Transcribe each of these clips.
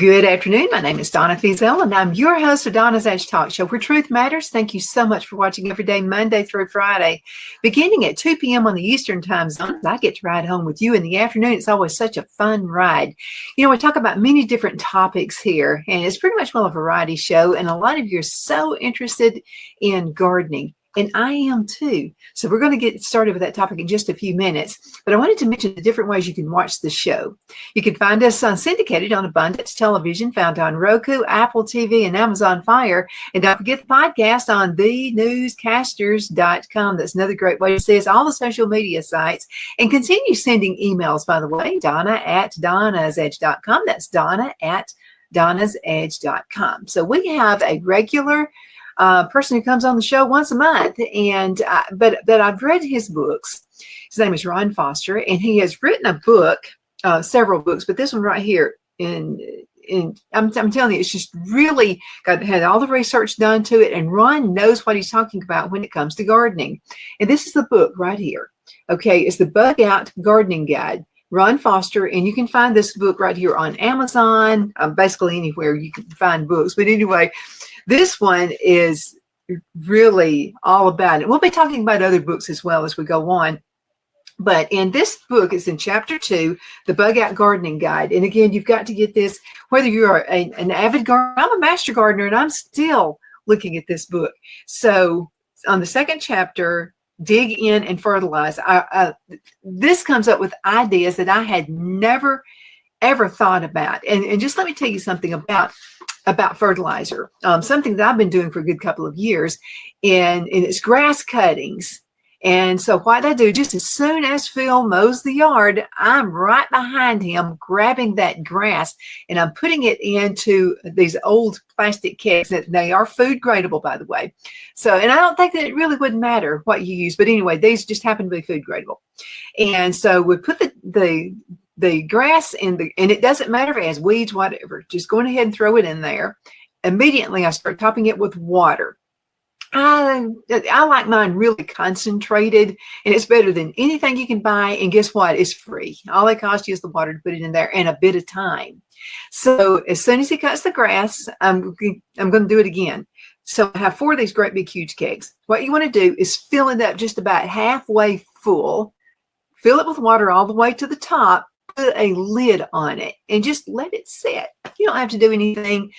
Good afternoon. My name is Donna Fiesel, and I'm your host of Donna's Edge Talk Show, where truth matters. Thank you so much for watching every day, Monday through Friday, beginning at 2 p.m. on the Eastern Time Zone. I get to ride home with you in the afternoon. It's always such a fun ride. You know, we talk about many different topics here, and it's pretty much well a variety show, and a lot of you are so interested in gardening. And I am too. So we're going to get started with that topic in just a few minutes. But I wanted to mention the different ways you can watch the show. You can find us syndicated on Abundance Television, found on Roku, Apple TV, and Amazon Fire. And don't forget the podcast on thenewscasters.com. That's another great way to see us, all the social media sites. And continue sending emails, by the way, Donna at donnasedge.com. That's Donna at donnasedge.com. So we have a regular person who comes on the show once a month, and but I've read his books. His name is Ron Foster, and he has written a book, several books, but this one right here, I'm telling you, it's just really had all the research done to it, and Ron knows what he's talking about when it comes to gardening. And this is the book right here. Okay, it's the Bug Out Gardening Guide. Ron Foster, and you can find this book right here on Amazon, basically anywhere you can find books. But anyway, this one is really all about it. We'll be talking about other books as well as we go on. But in this book, it's in chapter 2, the Bug Out Gardening Guide. And again, you've got to get this, whether you are an avid gardener. I'm a master gardener, and I'm still looking at this book. So on the second chapter, dig in and fertilize. This comes up with ideas that I had never, ever thought about. And just let me tell you something about fertilizer, something that I've been doing for a good couple of years, and it's grass cuttings. And so what I do, just as soon as Phil mows the yard, I'm right behind him grabbing that grass, and I'm putting it into these old plastic kegs. That they are food gradable, by the way. So, and I don't think that it really wouldn't matter what you use, but anyway, these just happen to be food gradable. And so we put the grass in and it doesn't matter if it has weeds, whatever, just go ahead and throw it in there. Immediately I start topping it with water. I like mine really concentrated, and it's better than anything you can buy. And guess what? It's free. All it costs you is the water to put it in there and a bit of time. So as soon as he cuts the grass, I'm going to do it again. So I have 4 of these great big huge kegs. What you want to do is fill it up just about halfway full, fill it with water all the way to the top, put a lid on it, and just let it sit. You don't have to do anything.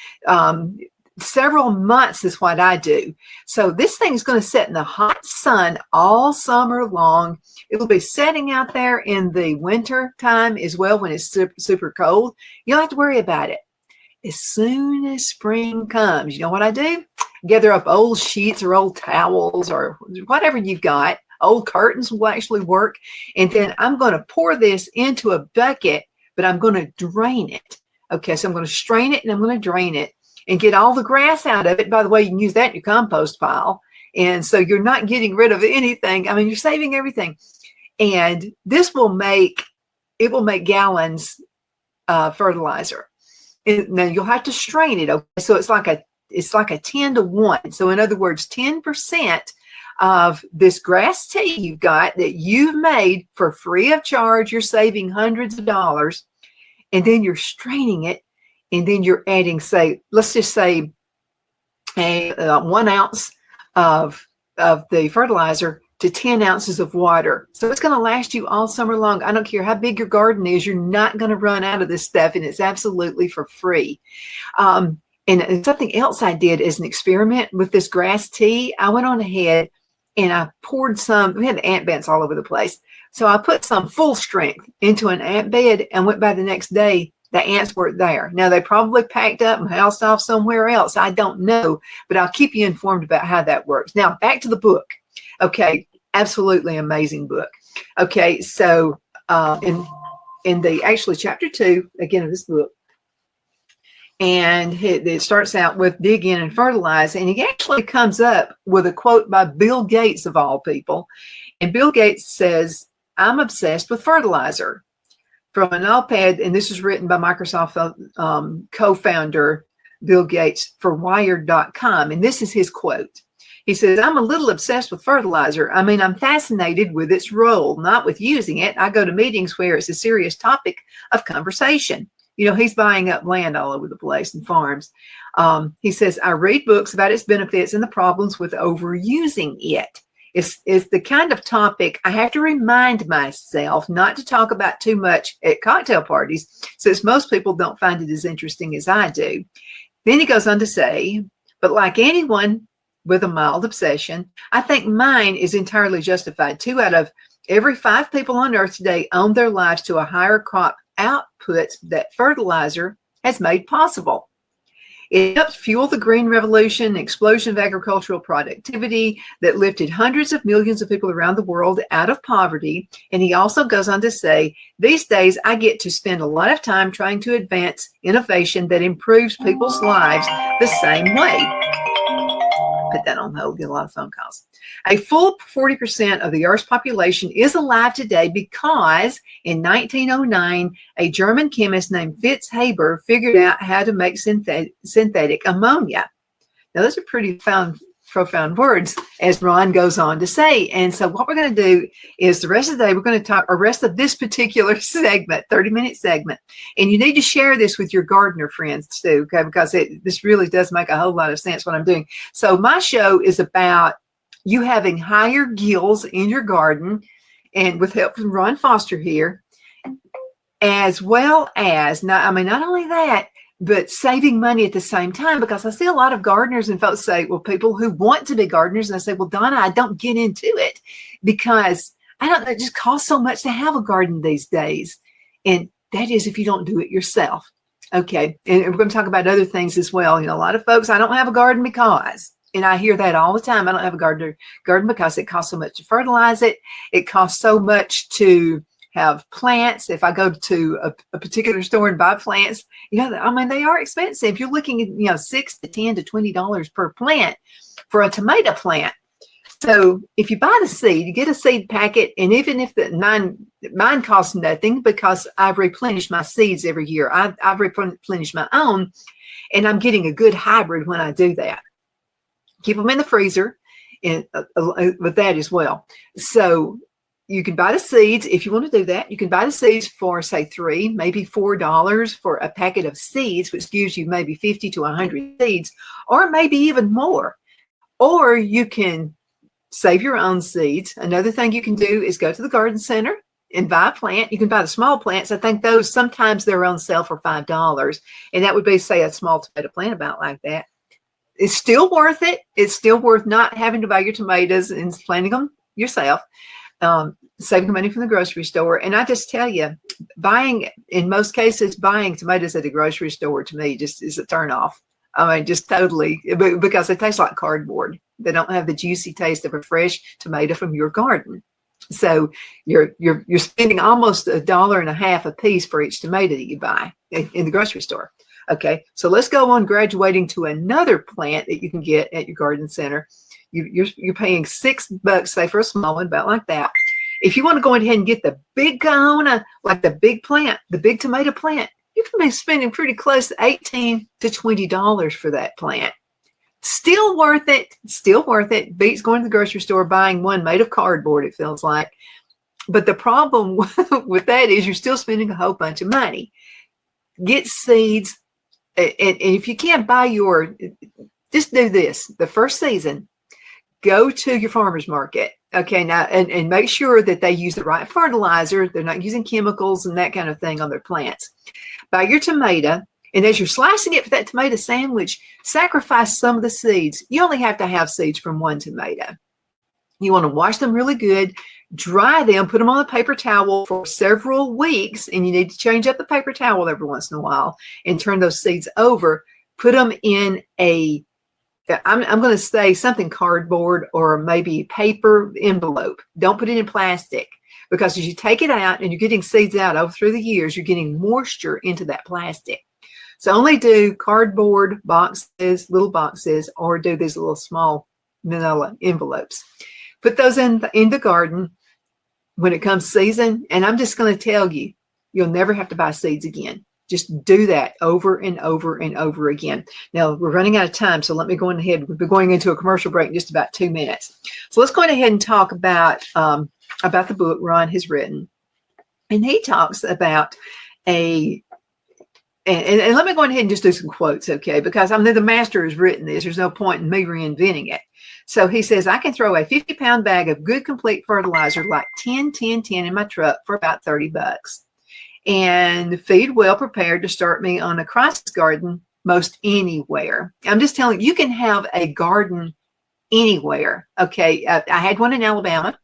Several months is what I do. So this thing is going to sit in the hot sun all summer long. It'll be setting out there in the winter time as well when it's super, super cold. You don't have to worry about it. As soon as spring comes, you know what I do? Gather up old sheets or old towels or whatever you've got. Old curtains will actually work. And then I'm going to pour this into a bucket, but I'm going to drain it. Okay, so I'm going to strain it and I'm going to drain it and get all the grass out of it. By the way, you can use that in your compost pile. And so you're not getting rid of anything. I mean, you're saving everything. And this will make gallons fertilizer. And now you'll have to strain it. Okay, so it's like a 10-to-1. So in other words, 10% of this grass tea you've got that you've made for free of charge, you're saving hundreds of dollars, and then you're straining it, and then you're adding, say, let's just say 1 ounce of the fertilizer to 10 ounces of water. So it's going to last you all summer long. I don't care how big your garden is, you're not going to run out of this stuff, and it's absolutely for free. And something else I did as an experiment with this grass tea, I went on ahead and I poured some. We had ant beds all over the place. So I put some full strength into an ant bed and went by the next day. The ants weren't there. Now, they probably packed up and housed off somewhere else. I don't know, but I'll keep you informed about how that works. Now, back to the book. Okay, absolutely amazing book. Okay, so in the actually chapter 2, again, of this book, and it starts out with dig in and fertilize, and he actually comes up with a quote by Bill Gates, of all people. And Bill Gates says, "I'm obsessed with fertilizer." From an op-ed, and this is written by Microsoft co-founder Bill Gates for Wired.com, and this is his quote. He says, "I'm a little obsessed with fertilizer. I mean, I'm fascinated with its role, not with using it. I go to meetings where it's a serious topic of conversation. You know, he's buying up land all over the place and farms. He says, I read books about its benefits and the problems with overusing it. It's the kind of topic I have to remind myself not to talk about too much at cocktail parties, since most people don't find it as interesting as I do. Then he goes on to say, but like anyone with a mild obsession, I think mine is entirely justified. 2 out of every 5 people on earth today owe their lives to a higher crop output that fertilizer has made possible. It helped fuel the green revolution, an explosion of agricultural productivity that lifted hundreds of millions of people around the world out of poverty. And he also goes on to say, these days I get to spend a lot of time trying to advance innovation that improves people's lives the same way. Put that on hold, get a lot of phone calls. A full 40% of the Earth's population is alive today because in 1909, a German chemist named Fritz Haber figured out how to make synthetic ammonia. Now, those are pretty profound words, as Ron goes on to say. And so what we're going to do is the rest of the day, we're going to talk, or rest of this particular segment, 30-minute segment. And you need to share this with your gardener friends too, okay? Because this really does make a whole lot of sense what I'm doing. So my show is about you having higher yields in your garden, and with help from Ron Foster here, as well as, not only that, but saving money at the same time, because I see a lot of gardeners and folks say, well, people who want to be gardeners, and I say, well, Donna, I don't get into it because I don't know, it just costs so much to have a garden these days. And that is if you don't do it yourself. Okay. And we're going to talk about other things as well. You know, a lot of folks, I don't have a garden because, and I hear that all the time, I don't have a garden because it costs so much to fertilize it. It costs so much to have plants. If I go to a particular store and buy plants, you know, they are expensive. You're looking at, you know, $6 to $10 to $20 per plant for a tomato plant. So if you buy the seed, you get a seed packet, and even if mine costs nothing because I've replenished my seeds every year. I've replenished my own, and I'm getting a good hybrid when I do that. Keep them in the freezer, and with that as well. So you can buy the seeds if you want to do that. You can buy the seeds for, say, $3, maybe $4 for a packet of seeds, which gives you maybe 50 to 100 seeds, or maybe even more. Or you can save your own seeds. Another thing you can do is go to the garden center and buy a plant. You can buy the small plants. I think those, sometimes they're on sale for $5. And that would be, say, a small tomato plant about like that. It's still worth it. It's still worth not having to buy your tomatoes and planting them yourself. Saving money from the grocery store. And I just tell you, in most cases, buying tomatoes at the grocery store to me just is a turnoff. Just totally, because they taste like cardboard. They don't have the juicy taste of a fresh tomato from your garden. So you're spending almost $1.50 a piece for each tomato that you buy in the grocery store. Okay, so let's go on graduating to another plant that you can get at your garden center. You're paying $6, say, for a small one, about like that. If you want to go ahead and get the big kahuna, like the big plant, the big tomato plant, you can be spending pretty close to $18 to $20 for that plant. Still worth it. Still worth it. Beats going to the grocery store, buying one made of cardboard, it feels like. But the problem with that is you're still spending a whole bunch of money. Get seeds. And if you can't buy just do this. The first season, go to your farmer's market. Okay, now, and make sure that they use the right fertilizer. They're not using chemicals and that kind of thing on their plants. Buy your tomato, and as you're slicing it for that tomato sandwich, sacrifice some of the seeds. You only have to have seeds from one tomato. You want to wash them really good, dry them, put them on a paper towel for several weeks, and you need to change up the paper towel every once in a while and turn those seeds over. Put them in I'm going to say something cardboard or maybe paper envelope. Don't put it in plastic, because as you take it out and you're getting seeds out over through the years, you're getting moisture into that plastic. So only do cardboard boxes, little boxes, or do these little small manila envelopes. Put those in the garden when it comes season. And I'm just going to tell you, you'll never have to buy seeds again. Just do that over and over and over again. Now, we're running out of time, so let me go ahead. We'll be going into a commercial break in just about 2 minutes. So let's go ahead and talk about the book Ron has written. And he talks about a and let me go ahead and just do some quotes, okay? Because I mean, the master has written this. There's no point in me reinventing it. So he says, I can throw a 50-pound bag of good, complete fertilizer like 10, 10, 10 in my truck for about $30 and feed well prepared to start me on a crisis garden most anywhere. I'm just telling you, you can have a garden anywhere. Okay. I had one in Alabama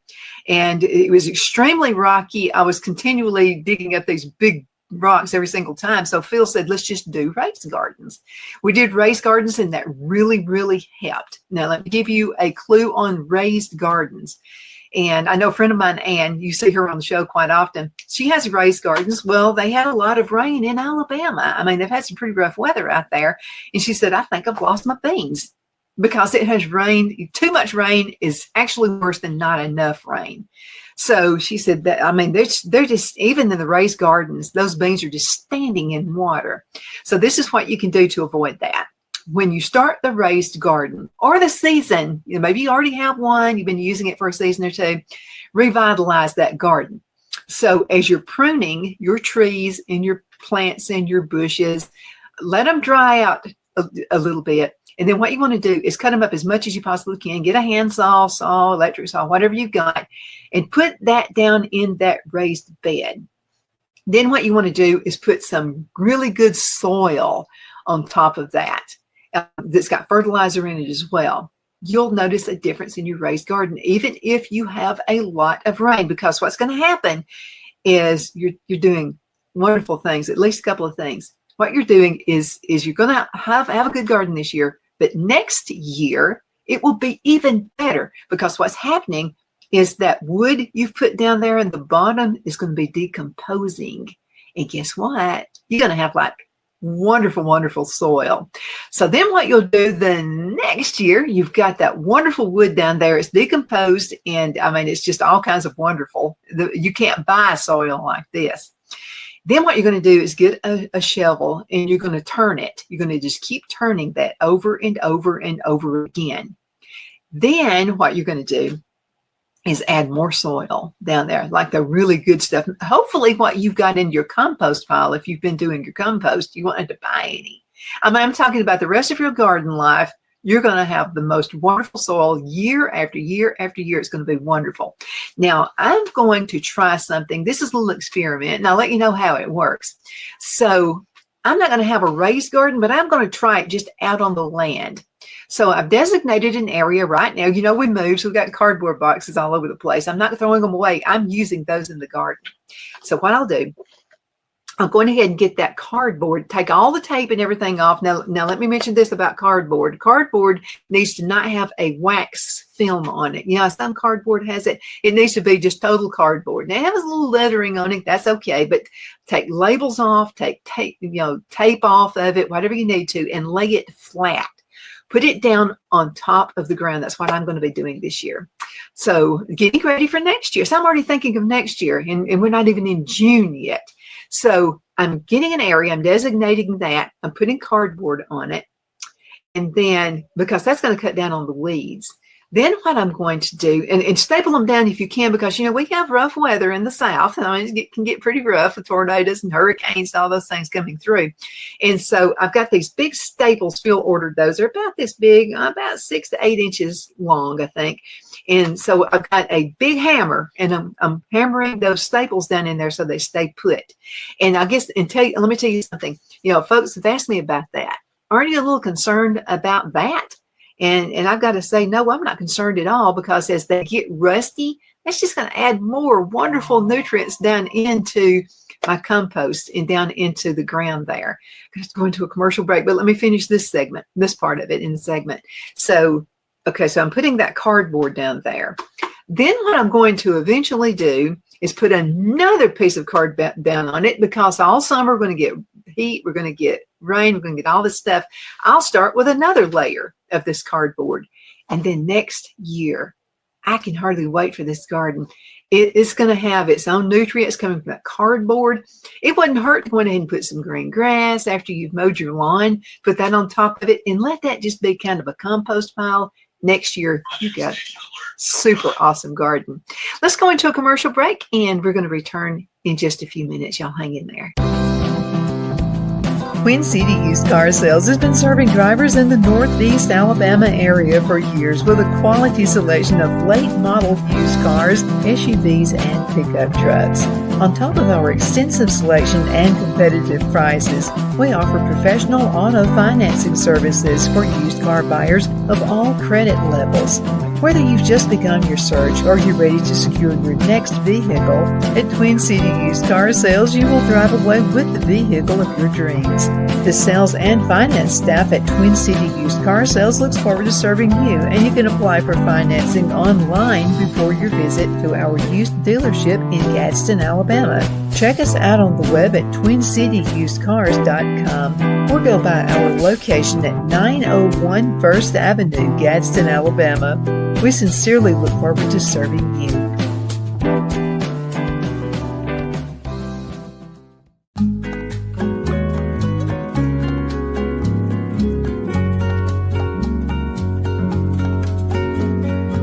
and it was extremely rocky. I was continually digging up these big rocks every single time. So Phil said, let's just do raised gardens. We did raised gardens and that really, really helped. Now, let me give you a clue on raised gardens. And I know a friend of mine, Ann, you see her on the show quite often. She has raised gardens. Well, they had a lot of rain in Alabama. I mean, they've had some pretty rough weather out there. And she said, I think I've lost my beans because it has rained. Too much rain is actually worse than not enough rain. So she said that, I mean, they're just, even in the raised gardens, those beans are just standing in water. So this is what you can do to avoid that. When you start the raised garden or the season, you know, maybe you already have one, you've been using it for a season or two, revitalize that garden. So as you're pruning your trees and your plants and your bushes, let them dry out a little bit. And then what you want to do is cut them up as much as you possibly can. Get a handsaw, saw, electric saw, whatever you've got, and put that down in that raised bed. Then what you want to do is put some really good soil on top of that. That's got fertilizer in it as well. You'll notice a difference in your raised garden, even if you have a lot of rain, because what's going to happen is you're doing wonderful things, at least a couple of things. What you're doing is you're going to have a good garden this year, but next year it will be even better, because what's happening is that wood you've put down there in the bottom is going to be decomposing. And guess what? You're going to have like wonderful, wonderful soil. So then what you'll do the next year, you've got that wonderful wood down there. It's decomposed. And I mean, it's just all kinds of wonderful. You can't buy soil like this. Then what you're going to do is get a shovel and you're going to turn it. You're going to just keep turning that over and over and over again. Then what you're going to do is add more soil down there, like the really good stuff. Hopefully what you've got in your compost pile, if you've been doing your compost, you won't have to buy any. I mean, I'm talking about the rest of your garden life. You're going to have the most wonderful soil year after year after year. It's going to be wonderful. Now, I'm going to try something. This is a little experiment, and I'll let you know how it works. So I'm not going to have a raised garden, but I'm going to try it just out on the land. So I've designated an area right now. You know, we moved, so we've got cardboard boxes all over the place. I'm not throwing them away. I'm using those in the garden. So what I'll do, I'm going ahead and get that cardboard, take all the tape and everything off. Now let me mention this about cardboard. Cardboard needs to not have a wax film on it. You know, some cardboard has it. It needs to be just total cardboard. Now it has a little lettering on it. That's okay, but take labels off, take tape, tape off of it, whatever you need to, and lay it flat. Put it down on top of the ground. That's what I'm going to be doing this year. So getting ready for next year. So I'm already thinking of next year, and we're not even in June yet. So I'm getting an area, I'm designating that, I'm putting cardboard on it. And then, because that's going to cut down on the weeds, then what I'm going to do, and staple them down if you can, because, you know, we have rough weather in the South. I mean, it can get pretty rough with tornadoes and hurricanes, all those things coming through. And so I've got these big staples. Phil ordered those. They're about this big, about 6 to 8 inches long, I think. And so I've got a big hammer, and I'm hammering those staples down in there so they stay put. And I guess, let me tell you something. You know, folks have asked me about that. Aren't you a little concerned about that? And I've got to say, no, I'm not concerned at all, because as they get rusty, that's just going to add more wonderful nutrients down into my compost and down into the ground there. I'm going to go into a commercial break, but let me finish this segment, this part of it in the segment. So, okay, so I'm putting that cardboard down there. Then what I'm going to eventually do is put another piece of card down on it, because all summer we're going to get heat, we're going to get rain, we're going to get all this stuff. I'll start with another layer of this cardboard. And then next year, I can hardly wait for this garden. It's going to have its own nutrients coming from that cardboard. It wouldn't hurt to go ahead and put some green grass after you've mowed your lawn, put that on top of it, and let that just be kind of a compost pile. Next year, you got a super awesome garden. Let's go into a commercial break, and we're going to return in just a few minutes. Y'all hang in there. Queen City Used Car Sales has been serving drivers in the Northeast Alabama area for years with a quality selection of late model used cars, SUVs, and pickup trucks. On top of our extensive selection and competitive prices, we offer professional auto financing services for used car buyers of all credit levels. Whether you've just begun your search or you're ready to secure your next vehicle, at Twin City Used Car Sales, you will drive away with the vehicle of your dreams. The sales and finance staff at Twin City Used Car Sales looks forward to serving you, and you can apply for financing online before your visit to our used dealership in Gadsden, Alabama. Check us out on the web at twincityusedcars.com or go by our location at 901 First Avenue, Gadsden, Alabama. We sincerely look forward to serving you.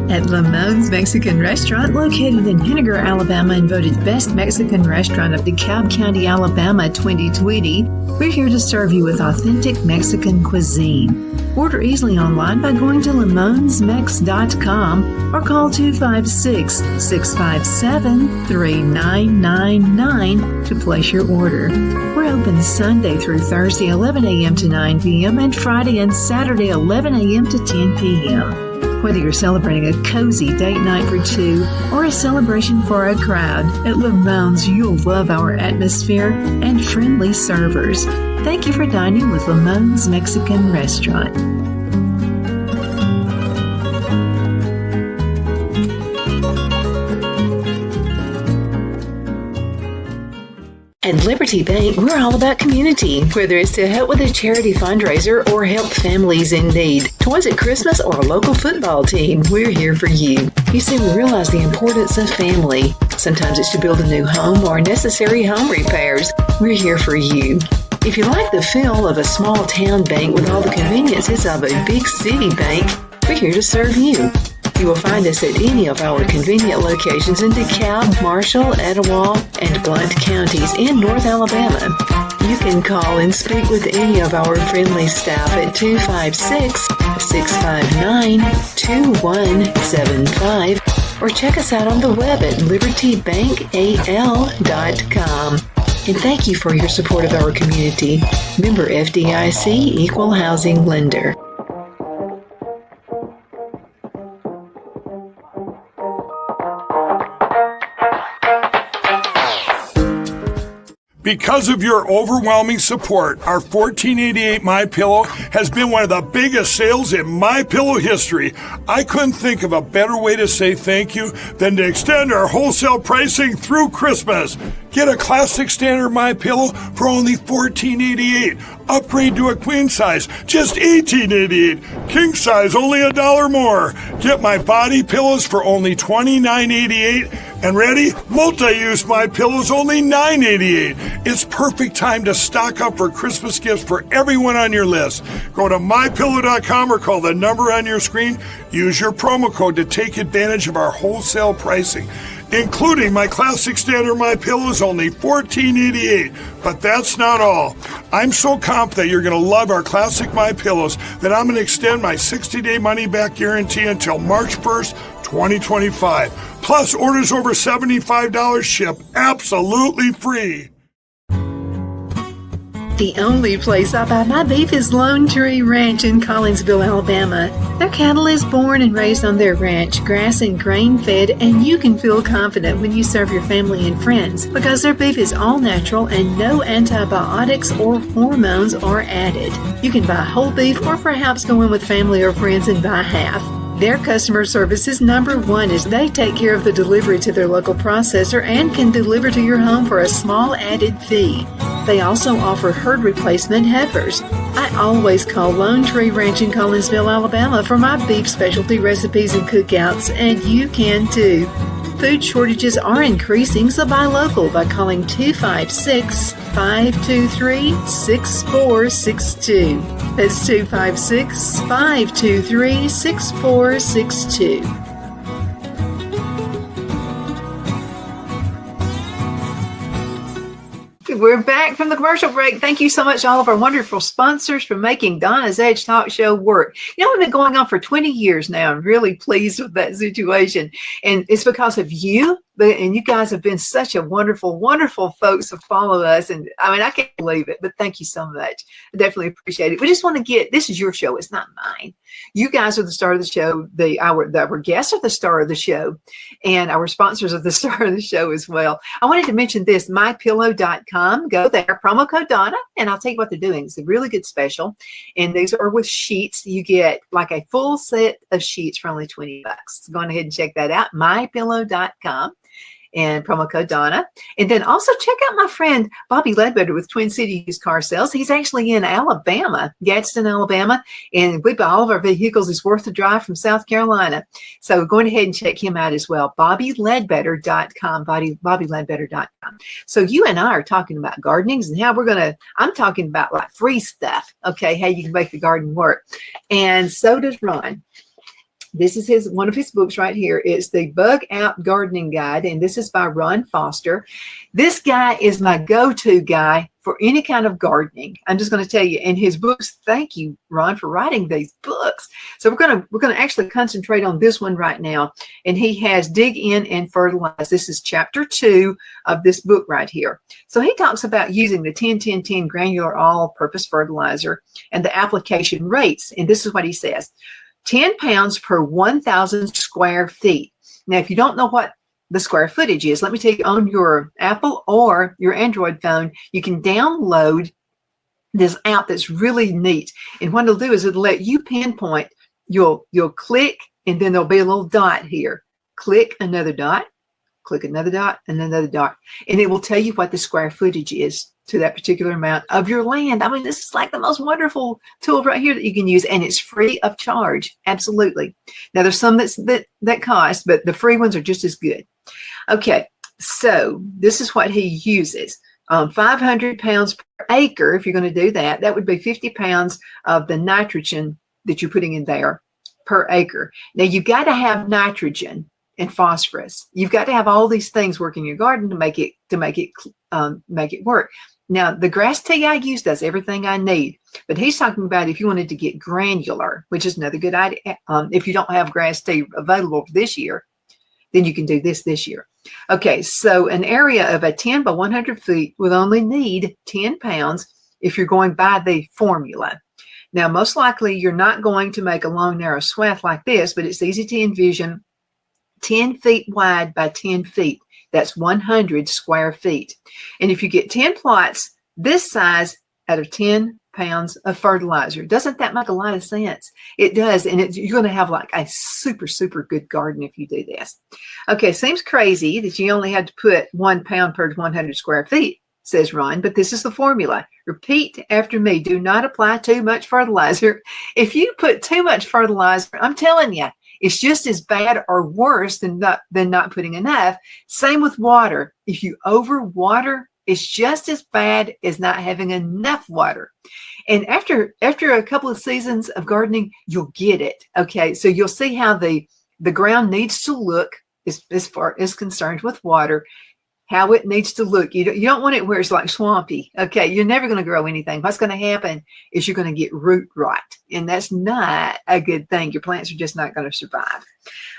At Lamone's Mexican Restaurant, located in Henniger, Alabama, and voted Best Mexican Restaurant of DeKalb County, Alabama 2020, we're here to serve you with authentic Mexican cuisine. Order easily online by going to lamonsmex.com or call 256-657-3999 to place your order. We're open Sunday through Thursday 11 a.m. to 9 p.m. and Friday and Saturday 11 a.m. to 10 p.m. Whether you're celebrating a cozy date night for two or a celebration for a crowd, at Lamone's you'll love our atmosphere and friendly servers. Thank you for dining with Lamone's Mexican Restaurant. At Liberty Bank, we're all about community. Whether it's to help with a charity fundraiser or help families in need, toys at Christmas, or a local football team, we're here for you. You see, we realize the importance of family. Sometimes it's to build a new home or necessary home repairs. We're here for you. If you like the feel of a small town bank with all the conveniences of a big city bank, we're here to serve you. You will find us at any of our convenient locations in DeKalb, Marshall, Etowah, and Blount counties in North Alabama. You can call and speak with any of our friendly staff at 256-659-2175 or check us out on the web at libertybankal.com. And thank you for your support of our community. Member FDIC, Equal Housing Lender. Because of your overwhelming support, our $14.88 MyPillow has been one of the biggest sales in MyPillow history. I couldn't think of a better way to say thank you than to extend our wholesale pricing through Christmas. Get a classic standard MyPillow for only $14.88. Upgrade to a queen size, just $18.88. King size, only $1 more. Get my body pillows for only $29.88. And ready? Multi-use MyPillows, only $9.88. It's perfect time to stock up for Christmas gifts for everyone on your list. Go to MyPillow.com or call the number on your screen. Use your promo code to take advantage of our wholesale pricing. Including my classic standard MyPillow is only $14.88. But that's not all. I'm so confident you're going to love our classic MyPillows that I'm going to extend my 60-day money-back guarantee until March 1st, 2025. Plus, orders over $75 ship absolutely free. The only place I buy my beef is Lone Tree Ranch in Collinsville, Alabama. Their cattle is born and raised on their ranch, grass and grain-fed, and you can feel confident when you serve your family and friends because their beef is all natural and no antibiotics or hormones are added. You can buy whole beef or perhaps go in with family or friends and buy half. Their customer service is number one as they take care of the delivery to their local processor and can deliver to your home for a small added fee. They also offer herd replacement heifers. I always call Lone Tree Ranch in Collinsville, Alabama for my beef specialty recipes and cookouts, and you can too. Food shortages are increasing, so buy local by calling 256-523-6462. That's 256-523-6462. we're back from the commercial break. Thank you so much, all of our wonderful sponsors, for making Donna's Edge Talk Show work. You know, we've been going on for 20 years now. I'm really pleased with that situation. And it's because of you. And you guys have been such a wonderful, wonderful folks to follow us. And I mean, I can't believe it, but thank you so much. I definitely appreciate it. We just want to this is your show. It's not mine. You guys are the star of the show. Our guests are the star of the show, and our sponsors are the star of the show as well. I wanted to mention this, mypillow.com. Go there, promo code Donna, and I'll tell you what they're doing. It's a really good special. And these are with sheets. You get like a full set of sheets for only $20. So go on ahead and check that out, mypillow.com. And promo code Donna. And then also check out my friend Bobby Ledbetter with Twin City Used Car Sales. He's actually in Alabama, Gadsden, Alabama. And we buy all of our vehicles. It's worth the drive from South Carolina. So go ahead and check him out as well. BobbyLedbetter.com, BobbyLedbetter.com. So you and I are talking about gardening and how I'm talking about like free stuff. Okay, how you can make the garden work. And so does Ron. This is one of his books right here. It's the Bug Out Gardening Guide, and this is by Ron Foster. This guy is my go-to guy for any kind of gardening. I'm just going to tell you. And his books, thank you, Ron, for writing these books. So we're going to actually concentrate on this one right now. And he has Dig In and Fertilize. This is chapter 2 of this book right here. So he talks about using the 10-10-10 granular all-purpose fertilizer and the application rates. And this is what he says. 10 pounds per 1,000 square feet. Now, if you don't know what the square footage is, let me tell you, on your Apple or your Android phone, you can download this app that's really neat. And what it'll do is it'll let you pinpoint. You'll click, and then there'll be a little dot here. Click another dot, click another dot, and another dot. And it will tell you what the square footage is to that particular amount of your land. I mean, this is like the most wonderful tool right here that you can use, and it's free of charge. Absolutely. Now, there's some that cost, but the free ones are just as good. Okay, so this is what he uses. 500 pounds per acre, if you're going to do that, that would be 50 pounds of the nitrogen that you're putting in there per acre. Now, you've got to have nitrogen and phosphorus. You've got to have all these things work in your garden to make it work. Now, the grass tea I use does everything I need, but he's talking about if you wanted to get granular, which is another good idea. If you don't have grass tea available this year, then you can do this year. Okay, so an area of a 10 by 100 feet will only need 10 pounds if you're going by the formula. Now, most likely you're not going to make a long, narrow swath like this, but it's easy to envision 10 feet wide by 10 feet. That's 100 square feet. And if you get 10 plots this size out of 10 pounds of fertilizer, doesn't that make a lot of sense? It does. And you're going to have like a super, super good garden if you do this. Okay, seems crazy that you only had to put 1 pound per 100 square feet, says Ron, but this is the formula. Repeat after me. Do not apply too much fertilizer. If you put too much fertilizer, I'm telling you, it's just as bad or worse than not putting enough. Same with water. If you overwater, it's just as bad as not having enough water. And after a couple of seasons of gardening, you'll get it. Okay, so you'll see how the ground needs to look as far as concerned with water, how it needs to look. You don't want it where it's like swampy. Okay, you're never going to grow anything. What's going to happen is you're going to get root rot, and that's not a good thing. Your plants are just not going to survive.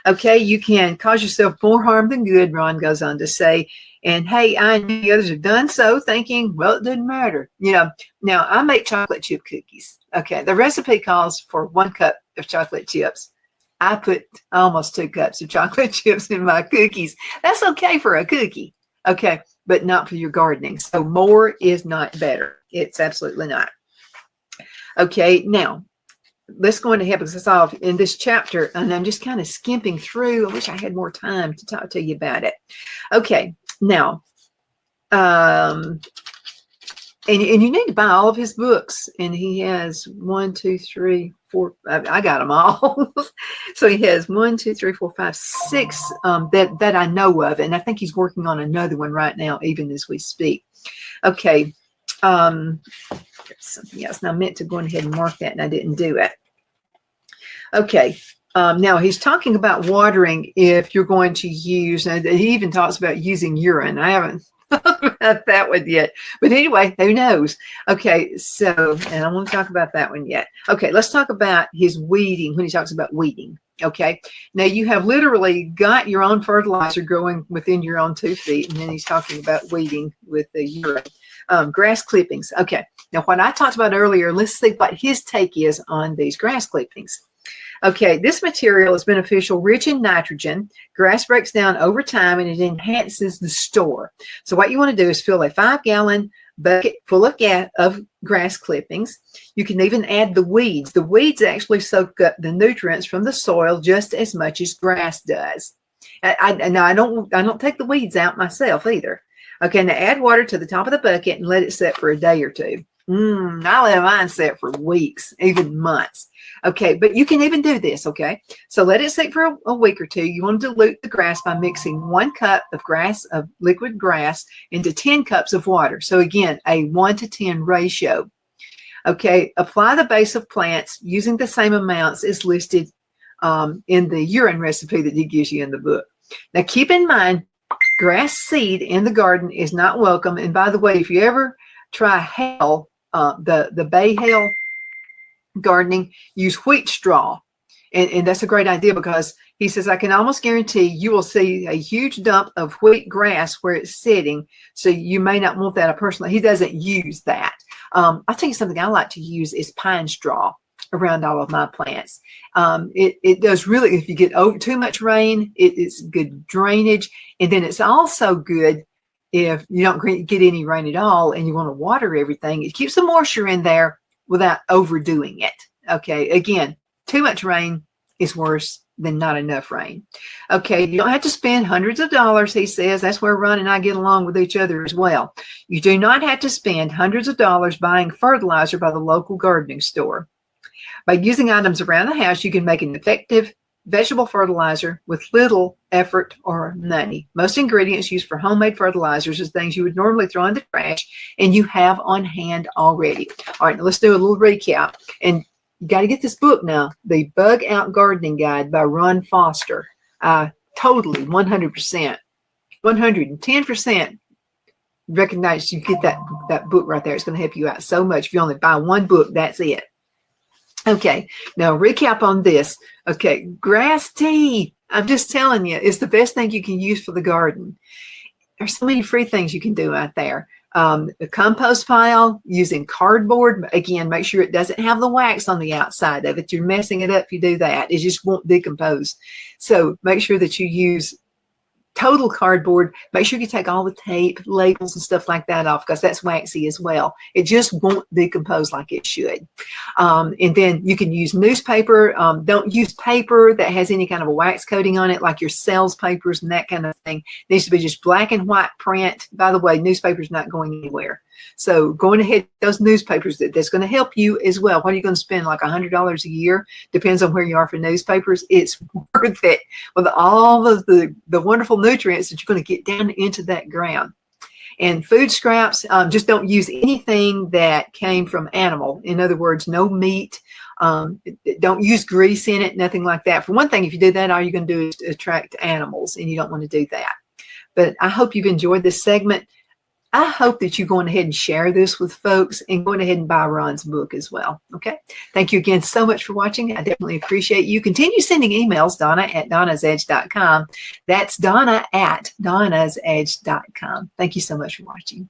Okay, you can cause yourself more harm than good, Ron goes on to say. And hey, I know the others have done so, thinking, well, it didn't matter. Now I make chocolate chip cookies. Okay, the recipe calls for 1 cup of chocolate chips. I put almost 2 cups of chocolate chips in my cookies. That's okay for a cookie. Okay, but not for your gardening. So more is not better. It's absolutely not. Okay, now let's go into help us solve in this chapter. And I'm just kind of skimping through. I wish I had more time to talk to you about it. Okay, now, and you need to buy all of his books. And he has 1, 2, 3, 4. I got them all. So he has 1, 2, 3, 4, 5, 6 that I know of, and I think he's working on another one right now, even as we speak. Okay, there's something else. Now I meant to go ahead and mark that, and I didn't do it. Okay. Now he's talking about watering if you're going to use, and he even talks about using urine. I haven't about that one yet. But anyway, who knows? Okay, so, and I won't talk about that one yet. Okay, let's talk about his weeding when he talks about weeding. Okay, now you have literally got your own fertilizer growing within your own 2 feet, and then he's talking about weeding with the urine. Grass clippings. Okay, now what I talked about earlier, let's see what his take is on these grass clippings. Okay, this material is beneficial, rich in nitrogen. Grass breaks down over time and it enhances the store. So what you want to do is fill a 5-gallon bucket full of grass clippings. You can even add the weeds. The weeds actually soak up the nutrients from the soil just as much as grass does. Now I don't take the weeds out myself either. Okay, now add water to the top of the bucket and let it set for a day or two. I let mine set for weeks, even months. Okay, but you can even do this, okay? So let it sit for a week or two. You want to dilute the grass by mixing 1 cup of liquid grass into 10 cups of water. So again, a 1-to-10 ratio. Okay, apply the base of plants using the same amounts as listed in the urine recipe that he gives you in the book. Now keep in mind, grass seed in the garden is not welcome. And by the way, if you ever try hail, the bay hail gardening, use wheat straw. And that's a great idea because he says, I can almost guarantee you will see a huge dump of wheat grass where it's sitting. So you may not want that. Personally, he doesn't use that. I'll tell you something I like to use is pine straw around all of my plants. It does really, if you get too much rain, it's good drainage. And then it's also good if you don't get any rain at all and you want to water everything. It keeps the moisture in there without overdoing it. Okay, again, too much rain is worse than not enough rain. Okay, you don't have to spend hundreds of dollars, he says. That's where Ron and I get along with each other as well. You do not have to spend hundreds of dollars buying fertilizer by the local gardening store. By using items around the house, you can make an effective vegetable fertilizer with little effort or money. Most ingredients used for homemade fertilizers is things you would normally throw in the trash and you have on hand already. All right, now let's do a little recap. And you got to get this book now, The Bug Out Gardening Guide by Ron Foster. Totally 100%, 110% recognize you get that book right there. It's going to help you out so much. If you only buy one book, that's it. Okay, now recap on this. Okay, grass tea. I'm just telling you, it's the best thing you can use for the garden. There's so many free things you can do out there. The compost pile, using cardboard. Again, make sure it doesn't have the wax on the outside of it. You're messing it up if you do that. It just won't decompose. So make sure that you use total cardboard. Make sure you take all the tape, labels, and stuff like that off because that's waxy as well. It just won't decompose like it should. And then you can use newspaper. Don't use paper that has any kind of a wax coating on it, like your sales papers and that kind of thing. It needs to be just black and white print. By the way, newspaper's not going anywhere. So going ahead, those newspapers, that's going to help you as well. What are you going to spend, like $100 a year? Depends on where you are for newspapers. It's worth it with all of the wonderful nutrients that you're going to get down into that ground. And food scraps, just don't use anything that came from animal. In other words, no meat. Don't use grease in it, nothing like that. For one thing, if you do that, all you're going to do is attract animals, and you don't want to do that. But I hope you've enjoyed this segment. I hope that you're going ahead and share this with folks and going ahead and buy Ron's book as well. Okay. Thank you again so much for watching. I definitely appreciate you. Continue sending emails, Donna@donnasedge.com. That's Donna@donnasedge.com. Thank you so much for watching.